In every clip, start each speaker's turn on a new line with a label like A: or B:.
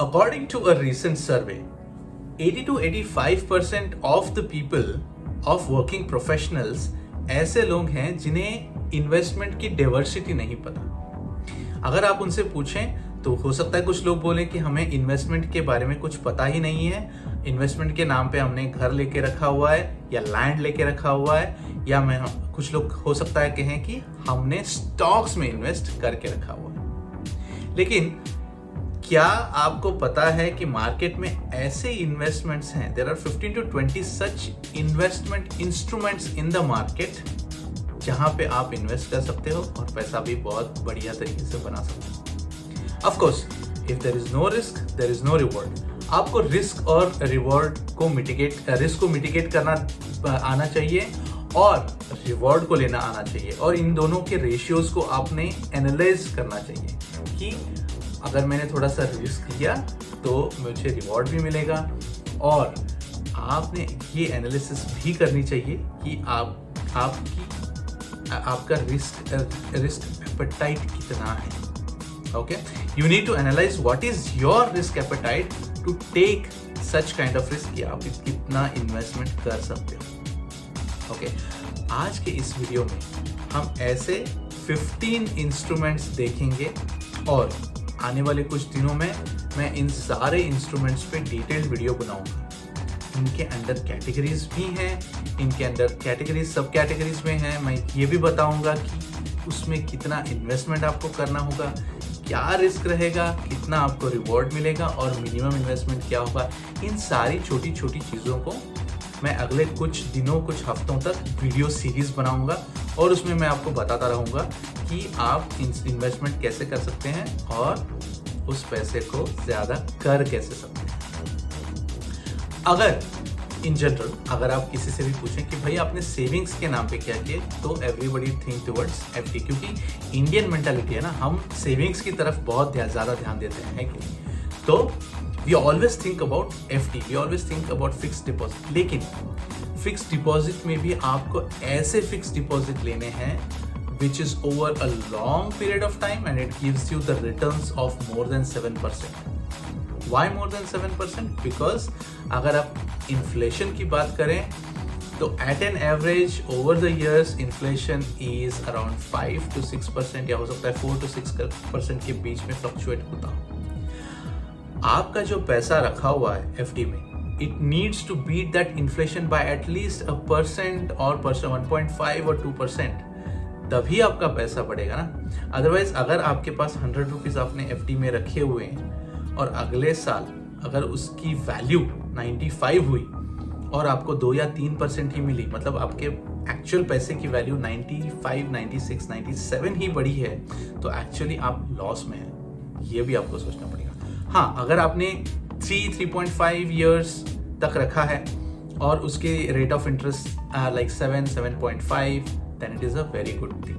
A: According to a recent survey, 80 to 85% of the people of working professionals ऐसे लोग हैं जिन्हें इन्वेस्टमेंट की डाइवर्सिटी नहीं पता। अगर आप उनसे पूछें तो हो सकता है कुछ लोग बोलें कि हमें इन्वेस्टमेंट के बारे में कुछ पता ही नहीं है, इन्वेस्टमेंट के नाम पे हमने घर लेके रखा हुआ है या लैंड लेके रखा हुआ है, या मैं कुछ लोग हो सकता है कहें कि हमने स्टॉक्स में इन्वेस्ट करके रखा हुआ है। लेकिन क्या आपको पता है कि मार्केट में ऐसे इन्वेस्टमेंट्स हैं, there are 15 to 20 such investment instruments in the market जहां पे आप इन्वेस्ट कर सकते हो और पैसा भी बहुत बढ़िया तरीके से बना सकते हो। Of course if there is no risk there is no reward. आपको रिस्क और रिवॉर्ड को मिटिगेट करना आना चाहिए और रिवॉर्ड को लेना आना चाहिए, और इन दोनों के रेशियोज को आपने एनालाइज करना चाहिए कि अगर मैंने थोड़ा सा रिस्क लिया तो मुझे रिवॉर्ड भी मिलेगा, और आपने ये एनालिसिस भी करनी चाहिए कि आपका रिस्क एपेटाइट कितना है। Okay, you need to analyse what is your risk appetite to take such kind of risk कि आप कितना इन्वेस्टमेंट कर सकते हो। ओके, आज के इस वीडियो में हम ऐसे 15 इंस्ट्रूमेंट्स देखेंगे और आने वाले कुछ दिनों में मैं इन सारे इंस्ट्रूमेंट्स पे डिटेल्ड वीडियो बनाऊंगा। इनके अंदर कैटेगरीज भी हैं, इनके अंदर कैटेगरीज सब कैटेगरीज में हैं। मैं ये भी बताऊंगा कि उसमें कितना इन्वेस्टमेंट आपको करना होगा, क्या रिस्क रहेगा, कितना आपको रिवॉर्ड मिलेगा और मिनिमम इन्वेस्टमेंट क्या होगा। इन सारी छोटी छोटी चीज़ों को मैं अगले कुछ दिनों कुछ हफ्तों तक वीडियो सीरीज बनाऊंगा और उसमें मैं आपको बताता रहूँगा कि आप इन्वेस्टमेंट कैसे कर सकते हैं और उस पैसे को ज़्यादा कर कैसे सकते हैं। अगर इन जनरल अगर आप किसी से भी पूछें कि भाई आपने सेविंग्स के नाम पे क्या किए, तो एवरीबडी थिंक टुवर्ड्स एफडी, क्योंकि इंडियन मेंटालिटी है ना, हम सेविंग्स की तरफ बहुत ज़्यादा ध्यान देते हैं, है कि नहीं? तो we always think about FD, we always think about fix deposit. लेकिन फिक्स डिपॉजिट में भी आपको ऐसे फिक्स डिपॉजिट लेने हैं which is over a long period of time and it gives you the returns of more than 7%. Why more than 7%? Because अगर आप inflation की बात करें तो at an average over the years inflation is around 5 to 6% या हो सकता है 4 to 6% के बीच में fluctuate होता हो। आपका जो पैसा रखा हुआ है FD में, it needs to beat that inflation by at least 1% or 1.5 or 2%, तभी आपका पैसा बढ़ेगा ना। अदरवाइज अगर आपके पास 100 रुपीज़ आपने एफडी में रखे हुए हैं और अगले साल अगर उसकी वैल्यू 95 हुई और आपको 2 या 3% ही मिली, मतलब आपके एक्चुअल पैसे की वैल्यू 95, 96, 97 ही बढ़ी है, तो एक्चुअली आप लॉस में हैं। ये भी आपको सोचना पड़ेगा। हाँ, अगर आपने 3.5 ईयर्स तक रखा है और उसके rate of interest like 7.5, then it is a very good thing।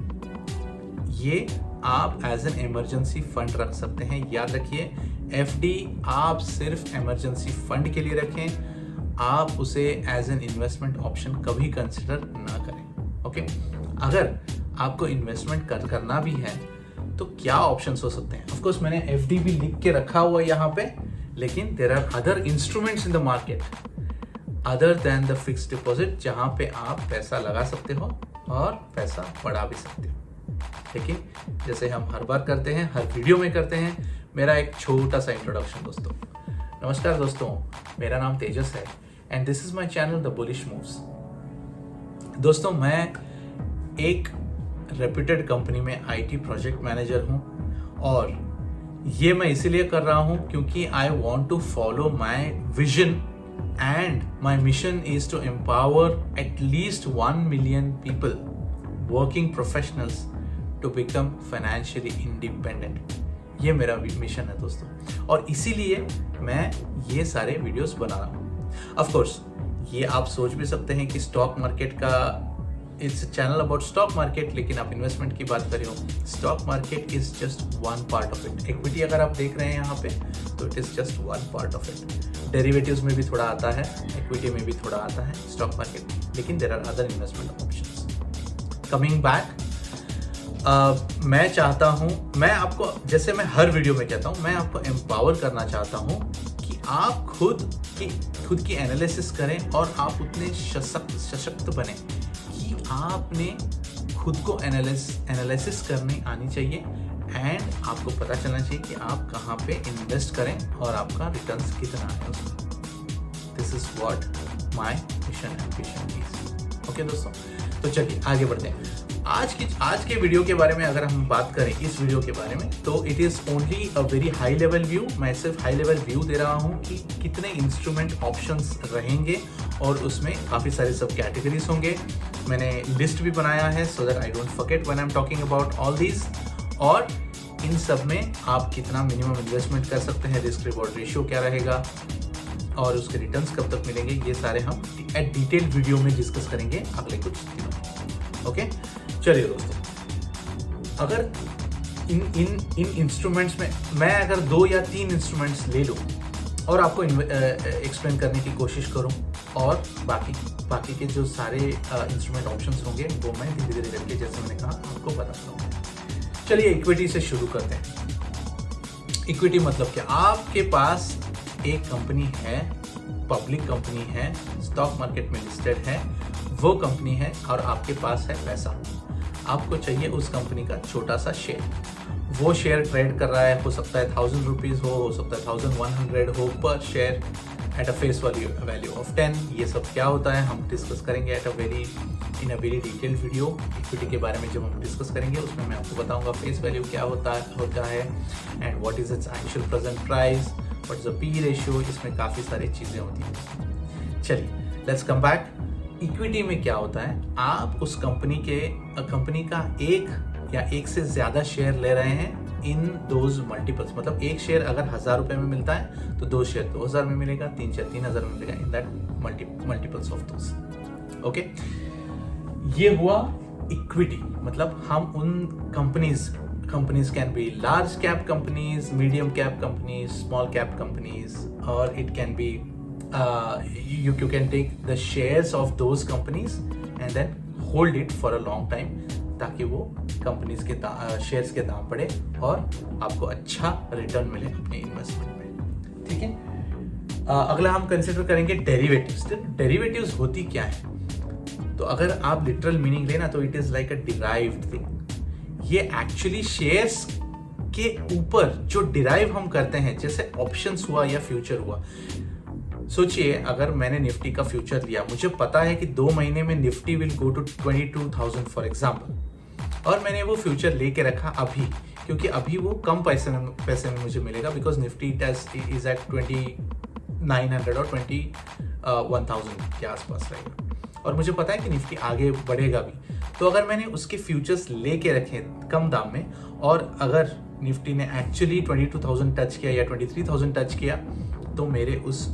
A: ये आप एज एन इमरजेंसी फंड रख सकते हैं। याद रखिए, एफडी आप सिर्फ इमरजेंसी फंड के लिए रखें, आप उसे एज एन इन्वेस्टमेंट ऑप्शन कभी कंसिडर ना करें। ओके, अगर आपको इन्वेस्टमेंट करना भी है तो क्या ऑप्शंस हो सकते हैं? ऑफ कोर्स मैंने एफडी भी लिख के रखा हुआ है यहाँ पे, लेकिन there are other instruments in the market other than the fixed deposit जहाँ पे आप पैसा लगा सकते हो और पैसा बढ़ा भी सकते हो। लेकिन जैसे हम हर बार करते हैं, हर वीडियो में करते हैं, मेरा एक छोटा सा इंट्रोडक्शन दोस्तों। नमस्कार दोस्तों, मेरा नाम तेजस है and this is my channel the bullish moves. दोस्तों, मैं एक रेप्यूटेड कंपनी में आईटी प्रोजेक्ट मैनेजर हूं और ये मैं इसीलिए कर रहा हूं क्योंकि I want to follow my vision and my mission is to empower at least 1 million people, working professionals, to become financially independent। ये मेरा मिशन है दोस्तों, और इसीलिए मैं ये सारे वीडियोस बना रहा हूँ। ऑफ कोर्स ये आप सोच भी सकते हैं कि स्टॉक मार्केट का it's channel about stock market, लेकिन आप इन्वेस्टमेंट की बात करें हो, stock market is just one part of it. Equity अगर आप देख रहे हैं यहाँ पे तो it is just one part of it. Derivatives में भी थोड़ा आता है, इक्विटी में भी थोड़ा आता है स्टॉक मार्केट, लेकिन there are other investment options. Coming back, मैं चाहता हूँ, मैं आपको, जैसे मैं हर वीडियो में कहता हूँ, मैं आपको एम्पावर करना चाहता हूँ कि आप खुद की एनालिसिस करें और आप उतने सशक्त बने कि आपने खुद को एनालिसिस करने आनी चाहिए एंड आपको पता चलना चाहिए कि आप कहाँ पे इन्वेस्ट करें और आपका रिटर्न्स कितना है उसमें। This is what my mission and vision is. Okay दोस्तों, तो चलिए आगे बढ़ते हैं। आज के वीडियो के बारे में अगर हम बात करें, इस वीडियो के बारे में, तो it is only a very high level view. मैं सिर्फ हाई लेवल व्यू दे रहा हूँ कि कितने इंस्ट्रूमेंट ऑप्शंस रहेंगे और उसमें काफ़ी सारे सब कैटेगरीज होंगे। मैंने लिस्ट भी बनाया है so that I don't forget when I am talking about all these. और इन सब में आप कितना मिनिमम इन्वेस्टमेंट कर सकते हैं, रिस्क रिवॉर्ड रेशियो क्या रहेगा और उसके रिटर्न्स कब तक मिलेंगे, ये सारे हम एट डिटेल वीडियो में डिस्कस करेंगे अगले कुछ दिनों में। ओके, चलिए दोस्तों, अगर इन इंस्ट्रूमेंट्स में मैं अगर 2 या 3 इंस्ट्रूमेंट्स ले लूँ और आपको एक्सप्लेन करने की कोशिश करूँ और बाकी के जो सारे इंस्ट्रूमेंट ऑप्शंस होंगे वो मैं धीरे धीरे करके, जैसे मैंने कहा, आपको बताता हूँ। चलिए इक्विटी से शुरू करते हैं। इक्विटी मतलब क्या? आपके पास एक कंपनी है, पब्लिक कंपनी है, स्टॉक मार्केट में लिस्टेड है, वो कंपनी है और आपके पास है पैसा। आपको चाहिए उस कंपनी का छोटा सा शेयर। वो शेयर ट्रेड कर रहा है, हो सकता है 1000 रुपीज़ हो सकता है 1100 हो पर share at a face value of 10। ये सब क्या होता है हम डिस्कस करेंगे in a very detailed video. Equity के बारे में जब हम डिस्कस करेंगे उसमें मैं आपको बताऊंगा फेस वैल्यू क्या होता है and what is its actual present price, what is the P ratio. इसमें काफ़ी सारी चीज़ें होती हैं। चलिए लेट्स कम बैक। इक्विटी में क्या होता है, आप उस कंपनी का एक से ज़्यादा शेयर ले रहे हैं इन दोज मल्टीपल्स। मतलब एक शेयर अगर 1000 रुपये में मिलता है तो 2 शेयर 2000 में मिलेगा, 3 शेयर 3000 में मिलेगा, in that multiples of those. Okay, ये हुआ इक्विटी। मतलब हम उन companies can be large cap companies, medium cap companies, small cap companies, और it can be you can take the shares of those companies and then hold it for a long time ताकि वो companies के shares के दाम बढ़े और आपको अच्छा रिटर्न मिले अपने इन्वेस्टमेंट में। ठीक है, अगला हम कंसिडर करेंगे डेरिवेटिव्स। डेरिवेटिव्स होती क्या है? तो अगर आप लिटरल मीनिंग लेना तो it is like a derived thing. ये एक्चुअली शेयर्स के ऊपर जो डिराइव हम करते हैं, जैसे ऑप्शंस हुआ या फ्यूचर हुआ। सोचिए अगर मैंने निफ्टी का फ्यूचर लिया, मुझे पता है कि 2 महीने में Nifty will go to 22,000 for example, और मैंने वो फ्यूचर लेके रखा अभी, क्योंकि अभी वो कम पैसे में मुझे मिलेगा, बिकॉज निफ्टी इज एट 2900 और 21,000 के आसपास रहेगा, और मुझे पता है कि निफ्टी आगे बढ़ेगा भी। तो अगर मैंने उसके फ्यूचर्स लेके रखे कम दाम में, और अगर निफ्टी ने एक्चुअली 22,000 टच किया या 23,000 टच किया, तो मेरे उस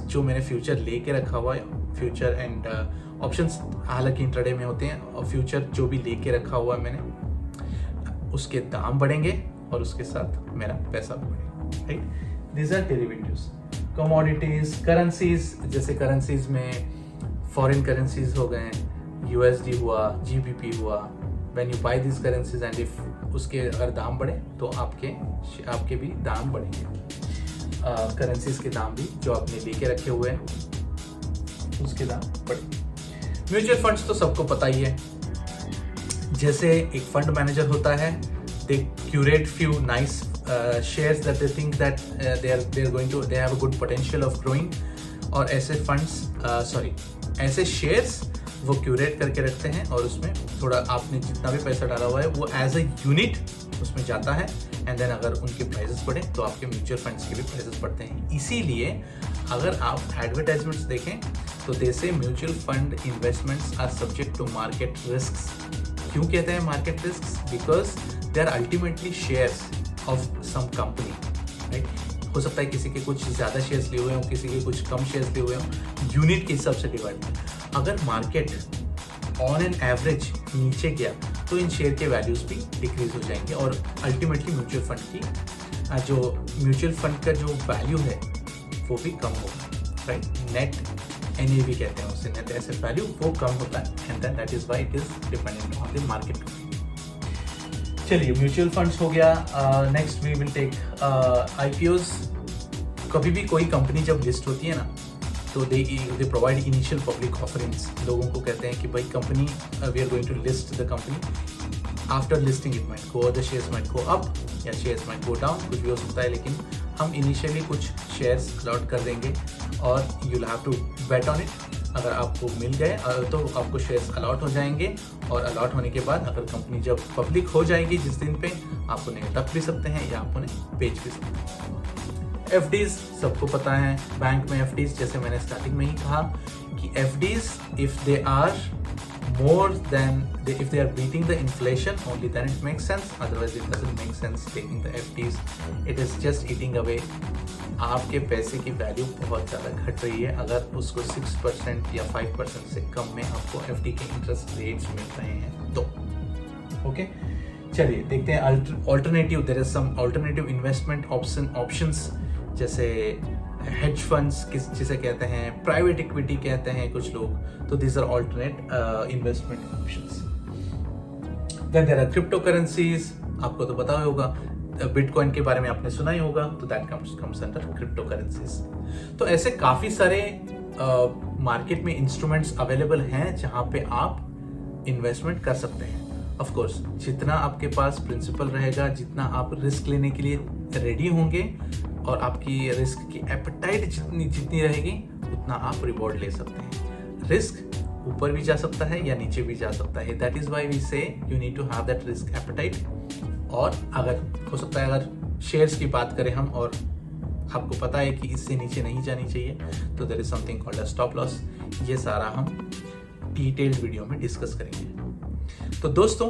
A: जो मैंने फ्यूचर लेके रखा हुआ है, फ्यूचर एंड ऑप्शंस हालांकि इंट्राडे में होते हैं, और फ्यूचर जो भी लेके रखा हुआ है मैंने, उसके दाम बढ़ेंगे और उसके साथ मेरा पैसा भी बढ़ेगा। Right, these are derivatives. Commodities, currencies, जैसे करेंसीज में फॉरेन करेंसीज हो गए, यूएसडी हुआ, जीबीपी हुआ। When you buy this currencies and if उसके अगर दाम बढ़े तो आपके भी दाम बढ़ेंगे। करेंसीज के दाम भी जो आपने लेके रखे हुए हैं उसके दाम बढ़े। म्यूचुअल फंड्स तो सबको पता ही है। जैसे एक फंड मैनेजर होता है, they curate few nice shares that they think that they have a good potential of growing, और ऐसे फंड्स ऐसे शेयर्स वो क्यूरेट करके रखते हैं, और उसमें थोड़ा आपने जितना भी पैसा डाला हुआ है वो एज अ यूनिट उसमें जाता है, एंड देन अगर उनके प्राइसेस बढ़े तो आपके म्यूचुअल फंड्स के भी प्राइसेस बढ़ते हैं। इसीलिए अगर आप एडवर्टाइजमेंट्स देखें तो they say mutual fund investments are subject to market risks. क्यों कहते हैं market risks? Because they are ultimately shares of some company, right. हो सकता है किसी के कुछ ज़्यादा शेयर्स लिए हुए हों, किसी के कुछ कम शेयर्स लिए हुए हों, यूनिट के हिसाब से डिवाइड। अगर मार्केट ऑन एन एवरेज नीचे गया तो इन शेयर के वैल्यूज भी डिक्रीज हो जाएंगे, और अल्टीमेटली म्यूचुअल फंड का जो वैल्यू है वो भी कम होगा, राइट। नेट NAV कहते हैं उसे, नेट एसेट वैल्यू, वो कम होता है, and that is why it is dependent on the market. चलिए म्यूचुअल फंड्स हो गया। Next we will take IPOs। कभी भी कोई कंपनी जब लिस्ट होती है ना, तो they provide initial public offerings. लोगों को कहते हैं कि भाई company, we are going to list the company. After listing it might go, the shares might go up या शेयर्स माइट गो डाउन, कुछ भी हो सकता है, लेकिन हम इनिशियली कुछ शेयर्स अलॉट कर देंगे और you will have to bet on it. अगर आपको मिल गए तो आपको शेयर्स अलॉट हो जाएंगे, और अलॉट होने के बाद अगर कंपनी जब पब्लिक हो जाएगी जिस दिन पे, आप उन्हें रख भी सकते हैं या आप उन्हें बेच भी सकते हैं। FDs सबको पता है, बैंक में FDs, जैसे मैंने स्टार्टिंग में ही कहा कि FDs if they are more than if they are beating the inflation, only then it makes sense, otherwise it doesn't make sense taking the FDs. It is just eating away. आपके पैसे की value बहुत ज़्यादा घट रही है अगर उसको 6% या 5% से कम में आपको FD के इंटरेस्ट रेट्स मिल रहे हैं तो। ओके, चलिए देखते हैं alternative. There is some alternative investment options, जैसे हेज फंड्स जिसे कहते हैं, प्राइवेट इक्विटी कहते हैं कुछ लोग, तो these are alternate investment options. Then there are crypto currencies, आपको तो पता ही होगा, बिटकॉइन के बारे में आपने सुना ही होगा, तो that comes under crypto currencies. तो ऐसे काफी सारे मार्केट में इंस्ट्रूमेंट्स अवेलेबल हैं जहां पे आप इन्वेस्टमेंट कर सकते हैं। ऑफ कोर्स जितना आपके पास प्रिंसिपल रहेगा, जितना आप रिस्क लेने के लिए रेडी होंगे और आपकी रिस्क की एपेटाइट जितनी रहेगी, उतना आप रिवॉर्ड ले सकते हैं। रिस्क ऊपर भी जा सकता है या नीचे भी जा सकता है, that is why we say you need to have that risk appetite. और अगर हो सकता है, अगर शेयर्स की बात करें हम और आपको पता है कि इससे नीचे नहीं जानी चाहिए, तो there is something called a stop loss. ये सारा हम डिटेल्ड वीडियो में डिस्कस करेंगे। तो दोस्तों,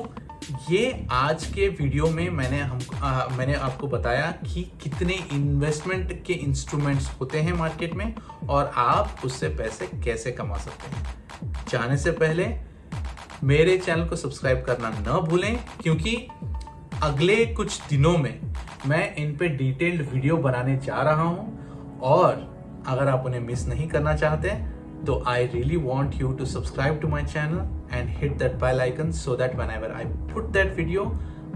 A: ये आज के वीडियो में मैंने आपको बताया कि कितने इन्वेस्टमेंट के इंस्ट्रूमेंट्स होते हैं मार्केट में और आप उससे पैसे कैसे कमा सकते हैं। जाने से पहले मेरे चैनल को सब्सक्राइब करना न भूलें, क्योंकि अगले कुछ दिनों में मैं इन पे डिटेल्ड वीडियो बनाने जा रहा हूं, और अगर आप उन्हें मिस नहीं करना चाहते तो I really want you to subscribe to my channel and hit that bell icon, so that whenever I put that video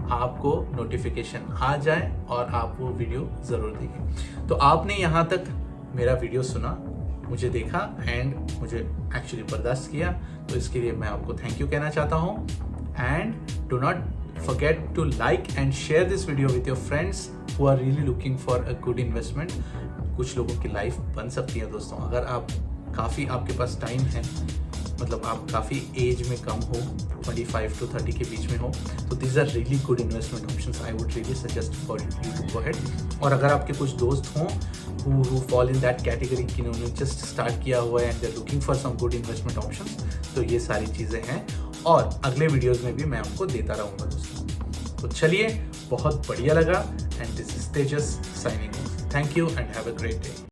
A: आपको नोटिफिकेशन आ जाए और आप वो वीडियो जरूर देखें। तो आपने यहाँ तक मेरा वीडियो सुना, मुझे देखा एंड मुझे एक्चुअली बर्दाश्त किया, तो इसके लिए मैं आपको थैंक यू कहना चाहता हूँ। And do not forget to like and share this video with your friends who are really looking for a good investment। कुछ लोगों की लाइफ बन सकती है दोस्तों, अगर आप काफ़ी आपके पास टाइम है, मतलब आप काफ़ी एज में कम हो, 25 to 30 के बीच में हो, तो these are really good investment options। I would really suggest for you to go ahead। और अगर आपके कुछ दोस्त हों who fall in that category कि उन्होंने just start किया हुआ है and they're looking for some good investment options, तो ये सारी चीज़ें हैं और अगले वीडियोस में भी मैं आपको देता रहूँगा दोस्तों। तो चलिए, बहुत बढ़िया लगा, and this is Tejas signing off. Thank you and have a great day.